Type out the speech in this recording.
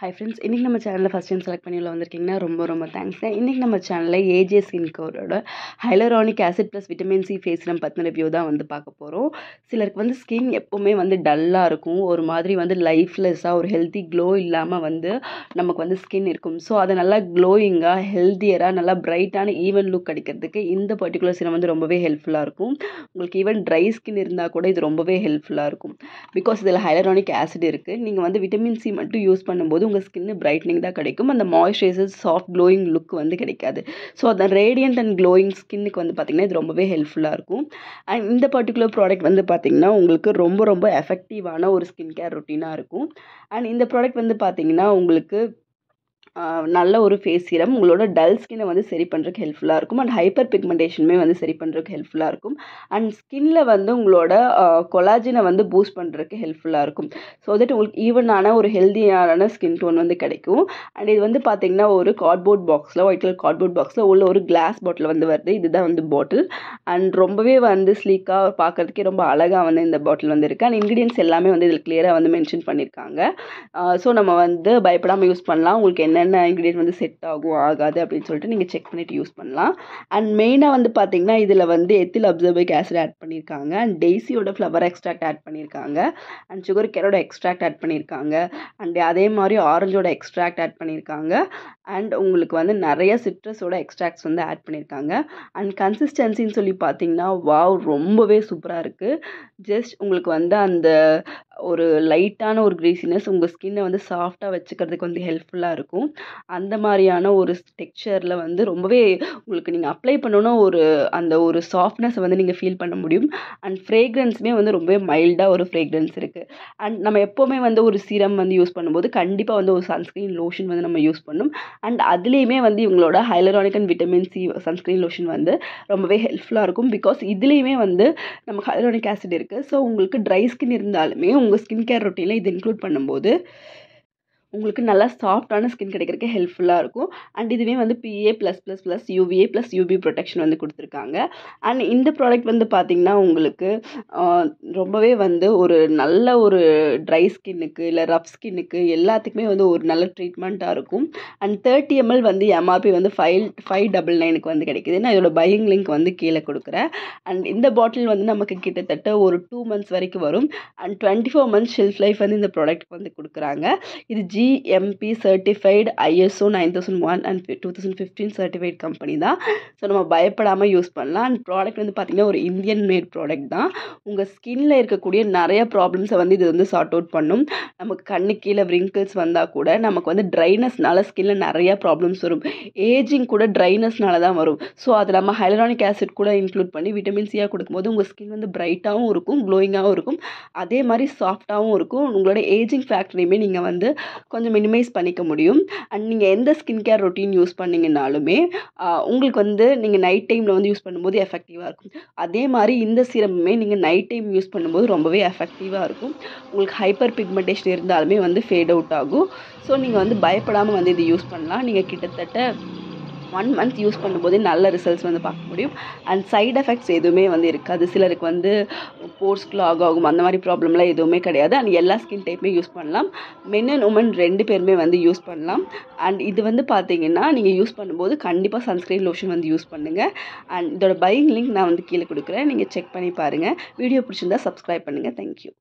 Hi friends, இன்றைக்கி நம்ம சேனலில் ஃபஸ்ட் டைம் செலக்ட் பண்ணி உள்ள வந்திருக்கீங்கன்னா ரொம்ப தேங்க்ஸ்ங்க. இன்றைக்கி நம்ம சேனலில் ஏஜே ஸ்கின் கேரோட hyaluronic acid plus vitamin C face serum பற்றின ரிவ்யூ தான் வந்து பார்க்க போகிறோம். சிலருக்கு வந்து ஸ்கின் எப்போவுமே வந்து டல்லாக இருக்கும், ஒரு மாதிரி வந்து லைஃப்லெஸ்ஸாக ஒரு ஹெல்த்தி க்ளோ இல்லாமல் வந்து நமக்கு வந்து ஸ்கின் இருக்கும். ஸோ அதை நல்லா க்ளோயிங்காக ஹெல்த்தியராக நல்லா பிரைட்டான ஈவன் லுக் கிடைக்கிறதுக்கு இந்த பர்டிகுலர் சிரம் வந்து ரொம்பவே ஹெல்ப்ஃபுல்லாக இருக்கும். உங்களுக்கு ஈவன் ட்ரை ஸ்கின் இருந்தால் கூட இது ரொம்பவே ஹெல்ப்ஃபுல்லாக இருக்கும். பிகாஸ் இதில் ஹைலரானிக் ஆசிட் இருக்குது. நீங்கள் வந்து விட்டமின் சி மட்டும் யூஸ் பண்ணும்போது உங்கள் ஸ்கின்னு பிரைட்னிங் தான் கிடைக்கும், அந்த மாய்ஸ்சரைசர் சாஃப்ட் க்ளோயிங் லுக் வந்து கிடைக்காது. ஸோ அந்த ரேடியன்ட் அண்ட் க்ளோயிங் ஸ்கின்னுக்கு வந்து பார்த்திங்கன்னா இது ரொம்பவே ஹெல்ப்ஃபுல்லாக இருக்கும். அண்ட் இந்த பர்டிகுலர் ப்ராடக்ட் வந்து பார்த்திங்கன்னா உங்களுக்கு ரொம்ப எஃபெக்டிவான ஒரு ஸ்கின் கேர் ரொட்டீனாக இருக்கும். அண்ட் இந்த ப்ராடக்ட் வந்து பார்த்திங்கன்னா உங்களுக்கு நல்ல ஒரு ஃபேஸ் சீரம் உங்களோட டல் ஸ்கின்னை வந்து சரி பண்ணுறதுக்கு ஹெல்ப்ஃபுல்லாக இருக்கும். அண்ட் ஹைப்பர் பிக்மெண்டேஷனுமே வந்து சரி பண்ணுறதுக்கு ஹெல்ப்ஃபுல்லாக இருக்கும். அண்ட் ஸ்கின்ல வந்து உங்களோட கொலாஜனை வந்து பூஸ்ட் பண்ணுறதுக்கு ஹெல்ப்ஃபுல்லாக இருக்கும். ஸோ தட் உங்களுக்கு ஈவனான ஒரு ஹெல்தியான ஸ்கின் டோன் வந்து கிடைக்கும். அண்ட் இது வந்து பார்த்திங்கன்னா ஒரு கார்ட்போர்ட் பாக்ஸில், ஒயிட் கலர் கார்ட்போர்ட் பாக்ஸில் உள்ள ஒரு கிளாஸ் பாட்டில் வந்து வருது. இதுதான் வந்து பாட்டில். அண்ட் ரொம்பவே வந்து ஸ்லீக்காக பார்க்குறதுக்கே ரொம்ப அழகாக வந்து இந்த பாட்டில் வந்து இருக்குது. அண்ட் இன்க்ரீடியன்ஸ் எல்லாமே வந்து இதில் கிளியராக வந்து மென்ஷன் பண்ணியிருக்காங்க. ஸோ நம்ம வந்து பயப்படாமல் யூஸ் பண்ணலாம். உங்களுக்கு என்னென்ன இன்க்ரீடியன்ட் வந்து செட் ஆகும் ஆகாது அப்படின்னு சொல்லிட்டு நீங்கள் செக் பண்ணிவிட்டு யூஸ் பண்ணலாம். அண்ட் மெயினாக வந்து பார்த்திங்கன்னா இதில் வந்து எத்தில் அப்சர்பிக் ஆசிட் ஆட் பண்ணியிருக்காங்க, அண்ட் டெய்ஸியோட ஃப்ளவர் எக்ஸ்ட்ராக்ட் ஆட் பண்ணியிருக்காங்க, அண்ட் சுகர் கேரோட எக்ஸ்ட்ராக்ட் ஆட் பண்ணியிருக்காங்க, அண்ட் அதே மாதிரி ஆரஞ்சோட எக்ஸ்ட்ராக்ட் ஆட் பண்ணியிருக்காங்க, அண்ட் உங்களுக்கு வந்து நிறைய சிட்ரஸோட எக்ஸ்ட்ராக்ட்ஸ் வந்து ஆட் பண்ணியிருக்காங்க. அண்ட் கன்சிஸ்டன்சின்னு சொல்லி பார்த்தீங்கன்னா வாவ் ரொம்பவே சூப்பராக இருக்குது. ஜஸ்ட் உங்களுக்கு வந்து அந்த ஒரு லைட்டான ஒரு க்ரீஸினஸ் உங்கள் ஸ்கின்னை வந்து சாஃப்டாக வச்சுக்கிறதுக்கு வந்து ஹெல்ப்ஃபுல்லாக இருக்கும். அந்த மாதிரியான ஒரு டெக்ஸ்சரில் வந்து ரொம்பவே உங்களுக்கு நீங்கள் அப்ளை பண்ணணும் அந்த ஒரு சாஃப்ட்னஸை வந்து நீங்கள் ஃபீல் பண்ண முடியும். அண்ட் ஃப்ரேக்ரன்ஸுமே வந்து ரொம்பவே மைல்டாக ஒரு ஃப்ரேக்ரன்ஸ் இருக்குது. அண்ட் நம்ம எப்போவுமே வந்து ஒரு சீரம் வந்து யூஸ் பண்ணும்போது கண்டிப்பாக வந்து ஒரு சன்ஸ்க்ரீன் லோஷன் வந்து நம்ம யூஸ் பண்ணணும். அண்ட் அதுலேயுமே வந்து இவங்களோட hyaluronic and vitamin C sunscreen lotion வந்து ரொம்பவே ஹெல்ப்ஃபுல்லாக இருக்கும். பிகாஸ் இதுலேயுமே வந்து நமக்கு ஹைலரானிக் ஆசிட் இருக்குது. ஸோ உங்களுக்கு ட்ரை ஸ்கின் இருந்தாலுமே உங்கள் ஸ்கின் கேர் ரொட்டீனில் இது இன்க்ளூட் பண்ணும்போது உங்களுக்கு நல்லா சாஃப்டான ஸ்கின் கிடைக்கிறதுக்கு ஹெல்ப்ஃபுல்லாக இருக்கும். அண்ட் இதுவே வந்து PA+++ UVA+UV ப்ரொடெக்ஷன் வந்து கொடுத்துருக்காங்க. அண்ட் இந்த ப்ராடக்ட் வந்து பார்த்திங்கன்னா உங்களுக்கு ரொம்பவே வந்து ஒரு நல்ல ஒரு ட்ரை ஸ்கின்னுக்கு இல்லை ரஃப் ஸ்கின்னுக்கு எல்லாத்துக்குமே வந்து ஒரு நல்ல ட்ரீட்மெண்ட்டாக இருக்கும். அண்ட் 30 ml வந்து MRP வந்து 599 வந்து கிடைக்கிது. நான் இதோட பையிங் லிங்க் வந்து கீழே கொடுக்குறேன். அண்ட் இந்த பாட்டில் வந்து நமக்கு கிட்டத்தட்ட ஒரு 2 months வரைக்கும் வரும். அண்ட் 24 months ஷெல்ஃப் லைஃப் வந்து இந்த ப்ராடக்ட் வந்து கொடுக்குறாங்க. இது GMP certified ISO 9001 and 2015 certified company தான். ஸோ நம்ம பயப்படாமல் யூஸ் பண்ணலாம். அண்ட் ப்ராடக்ட் வந்து பார்த்திங்கன்னா ஒரு இந்தியன் மேட் ப்ராடக்ட் தான். உங்கள் ஸ்கின்னில் இருக்கக்கூடிய நிறைய ப்ராப்ளம்ஸை வந்து இது வந்து சார்ட் அவுட் பண்ணும். நமக்கு கண்ணு கீழே wrinkles வந்தால் கூட நமக்கு வந்து ட்ரைனஸ்னால ஸ்கின்னில் நிறைய ப்ராப்ளம்ஸ் வரும். ஏஜிங் கூட ட்ரைனஸ்னால தான் வரும். ஸோ அது நம்ம ஹைலரானிக் ஆசிட் கூட இன்க்ளூட் பண்ணி விட்டமின் சியாக கொடுக்கும்போது உங்கள் ஸ்கின் வந்து பிரைட்டாகவும் இருக்கும், க்ளோயிங்காகவும் இருக்கும், அதே மாதிரி சாஃப்டாகவும் இருக்கும். உங்களோட ஏஜிங் ஃபேக்டரையுமே நீங்கள் வந்து கொஞ்சம் மினிமைஸ் பண்ணிக்க முடியும். அண்ட் நீங்கள் எந்த ஸ்கின் கேர் ரொட்டீன் யூஸ் பண்ணிங்கனாலுமே உங்களுக்கு வந்து நீங்கள் நைட் டைமில் வந்து யூஸ் பண்ணும்போது எஃபெக்டிவாக இருக்கும். அதே மாதிரி இந்த சீரமுமே நீங்கள் நைட் டைம் யூஸ் பண்ணும்போது ரொம்பவே எஃபெக்டிவாக இருக்கும். உங்களுக்கு ஹைப்பர் பிக்மெண்டேஷன் இருந்தாலுமே வந்து ஃபேட் அவுட் ஆகும். ஸோ நீங்கள் வந்து பயப்படாமல் வந்து இது யூஸ் பண்ணலாம். நீங்கள் கிட்டத்தட்ட 1 month யூஸ் பண்ணும்போதே நல்ல ரிசல்ட்ஸ் வந்து பார்க்க முடியும். அண்ட் சைட் எஃபெக்ட்ஸ் எதுவுமே வந்து இருக்காது. சிலருக்கு வந்து போர்ஸ் கிளாக் ஆகும், அந்த மாதிரி ப்ராப்ளம்லாம் எதுவுமே கிடையாது. அண்ட் எல்லா ஸ்கின் டைப்புமே யூஸ் பண்ணலாம். மென் அண்ட் உமன் 2 பேருமே வந்து யூஸ் பண்ணலாம். அண்ட் இது வந்து பார்த்தீங்கன்னா நீங்கள் யூஸ் பண்ணும்போது கண்டிப்பாக சன்ஸ்க்ரீன் லோஷன் வந்து யூஸ் பண்ணுங்கள். அண்ட் இதோட பையிங் லிங்க் நான் வந்து கீழே கொடுக்குறேன், நீங்கள் செக் பண்ணி பாருங்கள். வீடியோ பிடிச்சிருந்தா சப்ஸ்கிரைப் பண்ணுங்கள். தேங்க்யூ.